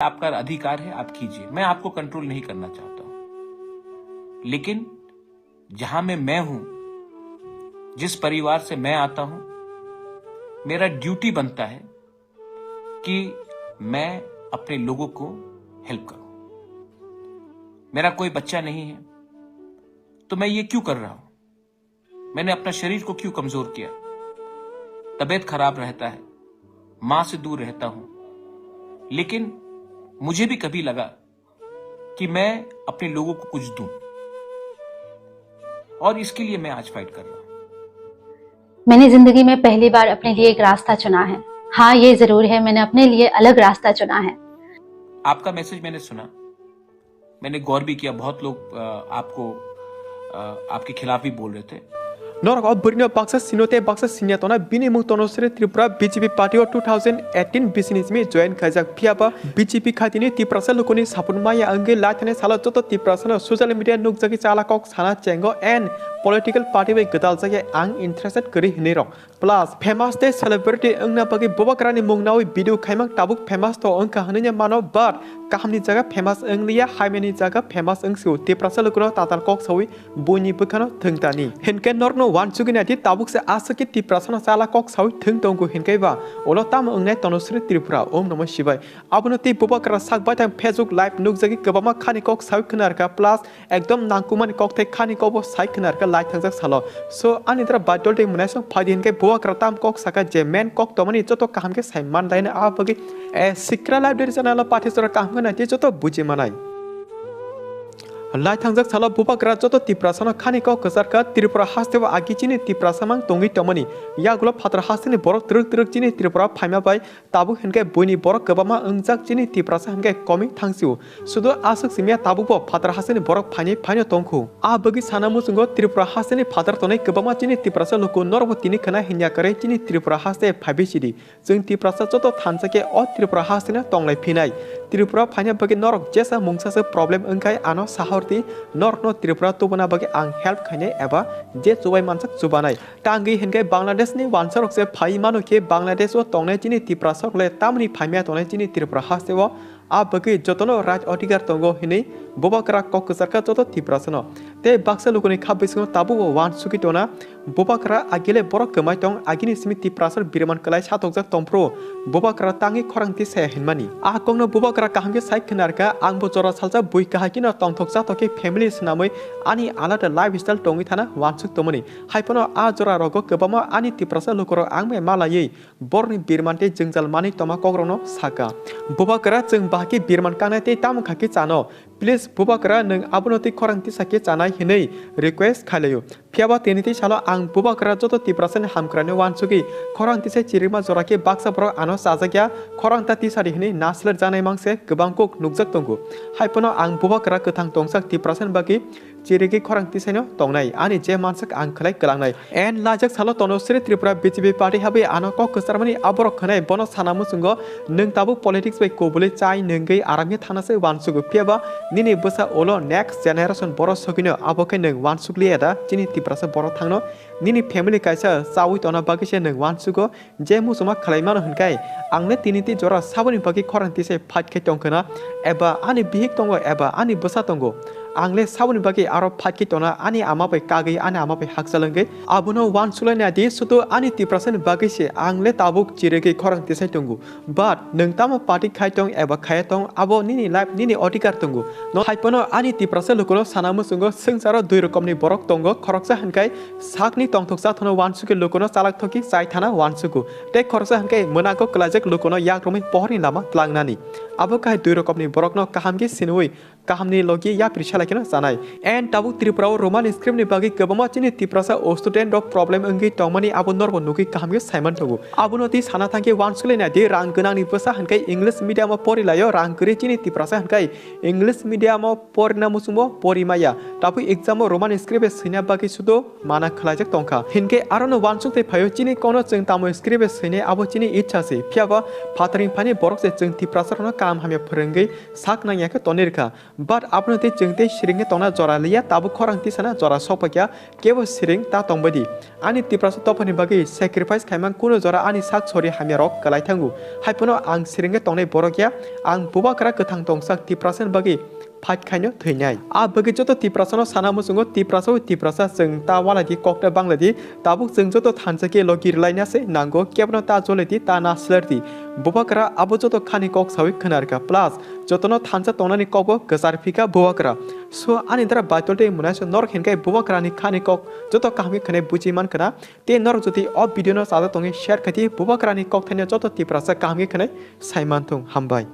आपका अधिकार है, आप कीजिए। मैं आपको कंट्रोल नहीं करना चाहता हूं, लेकिन जहां मैं हूं, जिस परिवार से मैं आता हूं, मेरा ड्यूटी बनता है कि मैं अपने लोगों को हेल्प करूं। मेरा कोई बच्चा नहीं है तो मैं ये क्यों कर रहा हूं? मैंने अपना शरीर को क्यों कमजोर किया? तबीयत खराब रहता है, मां से दूर रहता हूं, लेकिन मुझे भी कभी लगा कि मैं अपने लोगों को कुछ दूं, और इसके लिए मैं आज फाइट कर रहा हूं। मैंने जिंदगी में पहली बार अपने लिए एक रास्ता चुना है। हाँ, ये जरूर है, मैंने अपने लिए अलग रास्ता चुना है। आपका मैसेज मैंने सुना, मैंने गौर भी किया। बहुत लोग आपके खिलाफ भी बोल रहे थे। Norok Burino Baksa Sinote Baksa Sinatona Bini Mutonosre Tripura BGP Party 2018 business me join Kazak Piaba BGP Katini Tiprasa Lukuni Sapunmaya Ange Latane Salato Tiprasana social media Nukzaki Chalak Sana Chengo and political party with Gadalzaki Ang interested Kuri Nero. Plus, famous day celebrity Ungnapaki Bubagra Mungnawi video Kaimak Tabuk famous to Unkahania Mano, but Kahamni Zaga famous Anglia, Haimani Zaga famous Ungsu, Tiprasa Lukuna Tatal Coxawi, Buni Bukano, Tungtani. Henken Norno one Suginati Tabuk se Asaki Tiprasana Sala Coxawi, Tungtongu Hinkeva, Olotam Unnetonusri Tripura, Om Namo Shiva, Abunati Bubagra Sakbatan Pezuk Life Nukzaki Kabama Kanikok Saukanarka plus Egdom Nankuman Kokte Kanikobo Saikanarka Light Salo. So Anitra Badol de Munason Padinke Buakratam Kok Saka Jemen Kok Tomani Joto Kamke Simon Dine Abagi, a secret library and all parties or Kamana Joto Bujimanai. Light Hansak Sala Bubagra Joto Tiprasana Kaniko Kasarka, Tripura Hasteva Agichini Tiprasamang Tongi Tomani, Yaglo Patra Hasini Borok Turkini Tripura Pima by Tabu Henke Buni Borok Kabama Unzak Jini Tiprasange Komi Tangsu, Sudo Asuk Simia Tabubo Patra Hasini Borok Pani Pano Tonku, Abagi Sanamusungo Tripura Hasini Patratone Kabama Jini Tiprasa Luku Norwatini Kana Hinyakare Jini Tripura Haste Pabishidi, Zung Tiprasa Joto Tansake or Tripura Hasina Tonglai Pinai, Tripura Panya Bagi Norok Jessa Mungsasa problem Unkai Ano Sahor Norno Tripura Tubana Bagi Ang help Kane Eva, Jet Subai Mansak Subanai. Tangi Henke Bangladesh ni Wansarok se Paimano ke Bangladesh or Tonejini Tiprasok le Tamni Pamia Tonejini Tripura Hastevo, Abagi Jotono Raj Otigar Tongo Hini, Bubagra Kokasaka Toto Tiprasano. Te Baksa Lukuni Kabisno Tabu Wan Sukitona, Bubagra Agile Borok Kamaitong, Agini Smith Tiprasal Birman Kalai Hatokza Tompro, Bubagra Tangi Koranti Se Hinmani. Akongno Bubagra Kahamge Saikanarka, Angbojora Salsa Buikahakino Tongtoksa Toki families Namui, Ani Alata lifestyle Tongitana, Wansuk Tomani, Hypono Azora Rogo Kabama, Ani Tiprasa Lukoro Angme Malaye, born Birmante Jungzal Mani Tomakorono Saka. Bubagra Jung Baki Birman Kanate Tam Kakitsano. Please Bubagra Nung Abunoti Koranti Saki Chana Hine, request Kalayo. Piaba Tiniti Shala Ang Bubagra Joto Tiprasan Hamkrane Wansugi, Koranti se Chirima Zoraki Baksa Bro Ano Sazakia, Koranta Tisarihini, Nasler Jana Mangse, Gabangkok Nugzak Tongu. Hypono Ang Bubagra Ketang Tongsak Tiprasan Bagi, Chiriki Koranti Seno, Tongnai, Ani J Mansak Ankalai Kalangai, and Lajak Salotono Sri Tripura BGP Party Habi Ano Kok Ceremony Aborokane, Bono Sanamusungo, Nung Tabu Politics by Kobuli Chai Nungi, Arami Tanase Wansugu Piaba. Nini busa olo next generation boros sogino aboke neng wansugli ada jini tiprasa borok thangno nini family kaisa sawi tona bagise neng wansugo je musuma khalaimano hunkai angne tiniti jora saboni bagi koranti se phatke tongkana eba ani bihik tongo eba ani busa tongo Angle sabun bagi aro phatki tona ani amapai kagi ani amapai haksalange abuno wan sulanya di sutu ani tiprasan bagi se angle tabuk chirege korang tisai tunggu but nung tama party khaitong eba khayatong abo nini life nini otikar tunggu no haipono ani tiprasa lukuno sanamu sungo sengsaro dui rokomni borok tongo koroksa hankai sakni tongthoksa thono wan suke lukuno salak thoki sai thana wan suku te koroksa hankai monako klajek lukuno yak romi pohri lama tlangnani abo kai dui rokomni borok no kahamgi sinui kahamni logi ya prishala Sanai and Tabu Tripura Roman script ni bagi Kabamachini Tiprasa o student of problem Ungi Tomani Abunor Nuki Kamil Simon Togu. Abunoti Sanatanki Wansulina de Ranganani Pasa Hankai English medium of Porilayo Rankurichini Tiprasa Hankai English medium of Porina Musumo Porimaya Tapu exam Roman script Sina Baki Sudo Mana Kalajak Tonka Hinke Arano Wansuk de Payochini Kono Zeng Tamu script Sine Abochini Ichasi Piava Patrin Pani Borok Zeng Tiprasa kam hamya phurengei sak nang yak tonirka but apno te jengte siring tona jora liya tabu khorang ti sana jora sopakya kevo siring ta tongbadi ani tiprasa topani bagi sacrifice khaimang kuno jora ani sak sori hamya rok kalai thangu haipono ang siring tongnai borokya ang Bubagra gothang tongsak tiprasan bagi Pat kaino thainyai a bagi joto tiprasano sana musungo tiprasa jeng ta waladi kokta bangladi tabuk jeng joto thansake logir laina se nango kebno ta joledi ta na slerdi Bubagra abo joto khani kok sawi khanarka plus jotono thansa tonani kokbo gasar phika Bubagra so anindra baitolte munaso nor khenkai Bubagra ni khani kok joto kahmi khane buji man kana te nor joti ob video no sada tongi share khati Bubagra ni kok thania joto tiprasa kahmi khane saiman thong hambai